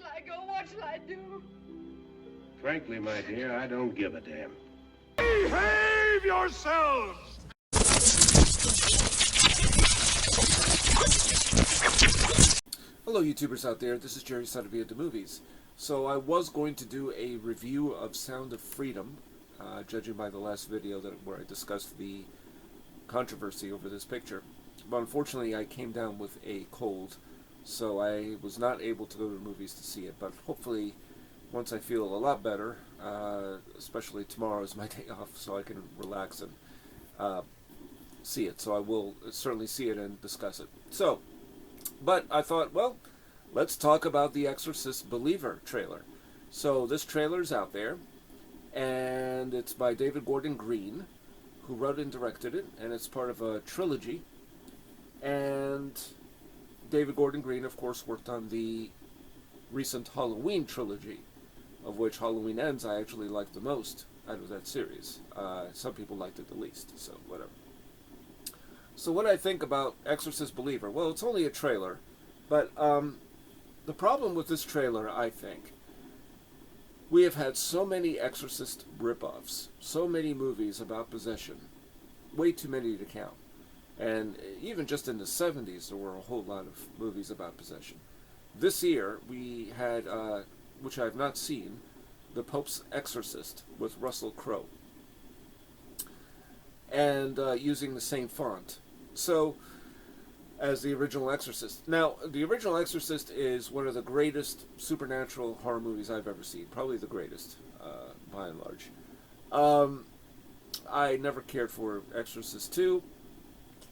shall I go? What shall I do? Frankly, my dear, I don't give a damn. Behave yourselves! Hello YouTubers out there, this is Jerry Saravia the Movies. So I was going to do a review of Sound of Freedom, judging by the last video where I discussed the controversy over this picture. But unfortunately I came down with a cold, so I was not able to go to the movies to see it. But hopefully, once I feel a lot better, especially tomorrow is my day off, so I can relax and see it. So I will certainly see it and discuss it. But I thought, well, let's talk about the Exorcist Believer trailer. So this trailer is out there, and it's by David Gordon Green, who wrote and directed it, and it's part of a trilogy. And David Gordon Green, of course, worked on the recent Halloween trilogy, of which Halloween Ends I actually liked the most out of that series. Some people liked it the least, so whatever. So what I think about Exorcist Believer, well, it's only a trailer, but the problem with this trailer, I think, we have had so many Exorcist ripoffs, so many movies about possession, way too many to count. And even just in the 70s, there were a whole lot of movies about possession. This year, we had, which I have not seen, The Pope's Exorcist with Russell Crowe, and using the same font. So, as the original Exorcist. Now, the original Exorcist is one of the greatest supernatural horror movies I've ever seen. Probably the greatest, by and large. I never cared for Exorcist 2.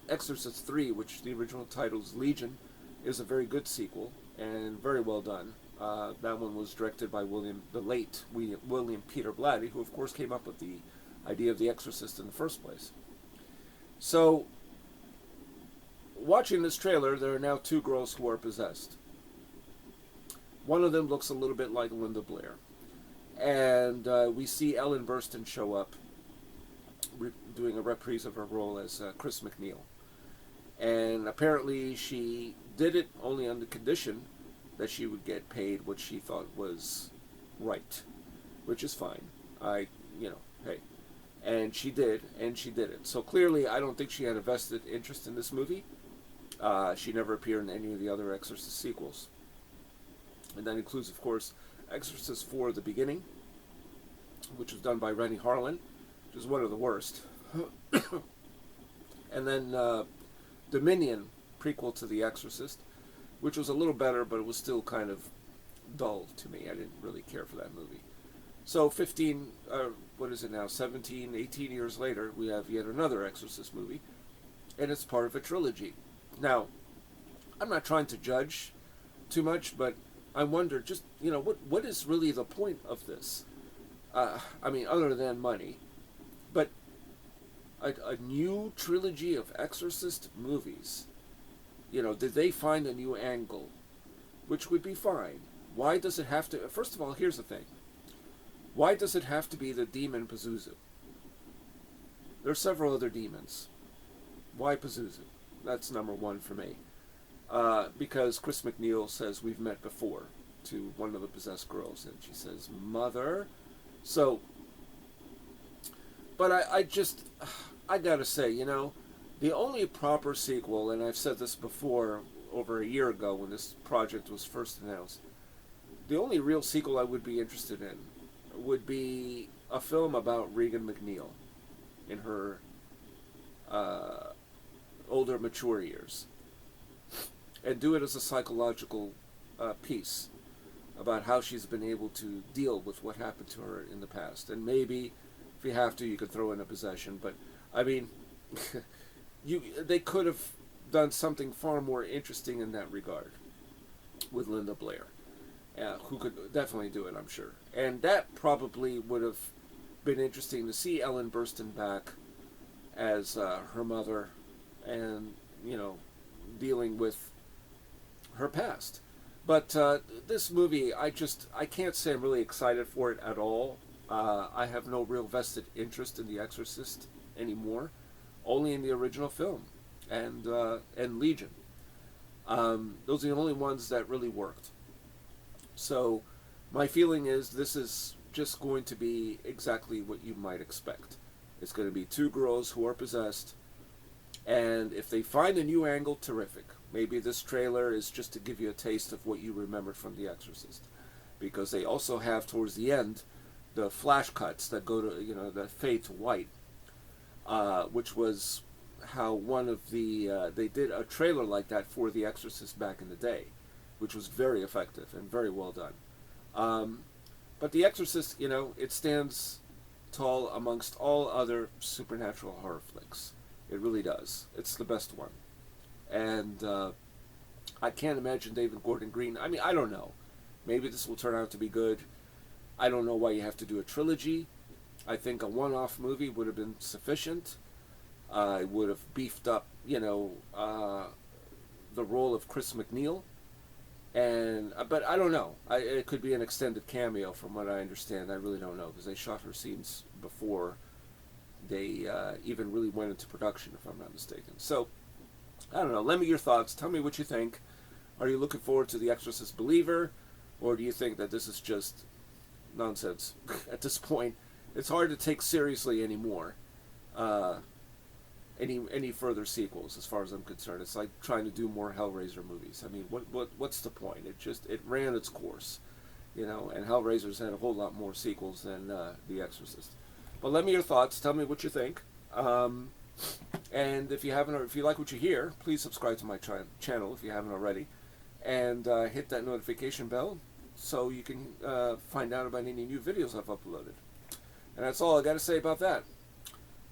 Exorcist 3, which the original title is Legion, is a very good sequel, and very well done. That one was directed by the late William Peter Blatty, who of course came up with the idea of The Exorcist in the first place. So, watching this trailer, there are now two girls who are possessed. One of them looks a little bit like Linda Blair. And we see Ellen Burstyn show up, doing a reprise of her role as Chris MacNeil. And apparently she did it only on the condition that she would get paid what she thought was right, which is fine. Hey. And she did, and she did it. So clearly, I don't think she had a vested interest in this movie. She never appeared in any of the other Exorcist sequels. And that includes, of course, Exorcist 4, The Beginning, which was done by Rennie Harlan, which is one of the worst. And then Dominion, prequel to The Exorcist, which was a little better, but it was still kind of dull to me. I didn't really care for that movie. So 17, 18 years later, we have yet another Exorcist movie, and it's part of a trilogy. Now, I'm not trying to judge too much, but I wonder just, what is really the point of this? Other than money, but a new trilogy of Exorcist movies, did they find a new angle, which would be fine. Why does it have to, first of all, here's the thing. Why does it have to be the demon Pazuzu? There are several other demons. Why Pazuzu? That's number one for me. Because Chris MacNeil says we've met before to one of the possessed girls, and she says, Mother. So, but I gotta say, the only proper sequel, and I've said this before over a year ago when this project was first announced, the only real sequel I would be interested in would be a film about Regan MacNeil in her older, mature years, and do it as a psychological piece about how she's been able to deal with what happened to her in the past. And maybe, if you have to, you could throw in a possession. But they could have done something far more interesting in that regard with Linda Blair, who could definitely do it, I'm sure. And that probably would have been interesting to see Ellen Burstyn back as her mother, and dealing with her past. But this movie, I can't say I'm really excited for it at all. I have no real vested interest in The Exorcist anymore, only in the original film and Legion. Those are the only ones that really worked. So my feeling is this is just going to be exactly what you might expect. It's going to be two girls who are possessed, and if they find a new angle, terrific. Maybe this trailer is just to give you a taste of what you remembered from The Exorcist, because they also have towards the end the flash cuts that go to, that fade to white, which was how one of the they did a trailer like that for The Exorcist back in the day, which was very effective and very well done. But The Exorcist, it stands tall amongst all other supernatural horror flicks. It really does. It's the best one. And I can't imagine David Gordon Green. I mean, I don't know. Maybe this will turn out to be good. I don't know why you have to do a trilogy. I think a one-off movie would have been sufficient. I would have beefed up, the role of Chris McNeil. But I don't know. It could be an extended cameo, from what I understand. I really don't know, because they shot her scenes before they even really went into production, if I'm not mistaken. So, I don't know. Let me your thoughts. Tell me what you think. Are you looking forward to The Exorcist Believer, or do you think that this is just nonsense at this point? It's hard to take seriously anymore. Any further sequels, as far as I'm concerned. It's like trying to do more Hellraiser movies. I mean, what's the point? It ran its course, and Hellraiser's had a whole lot more sequels than The Exorcist. But let me your thoughts. Tell me what you think. And if you like what you hear, please subscribe to my channel if you haven't already, and hit that notification bell so you can find out about any new videos I've uploaded. And that's all I got to say about that.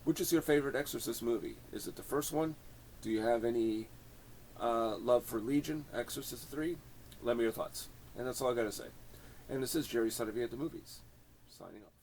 Which is your favorite Exorcist movie? Is it the first one? Do you have any love for Legion, Exorcist 3? Let me your thoughts. And that's all I got to say. And this is Jerry Saravia at the Movies, signing off.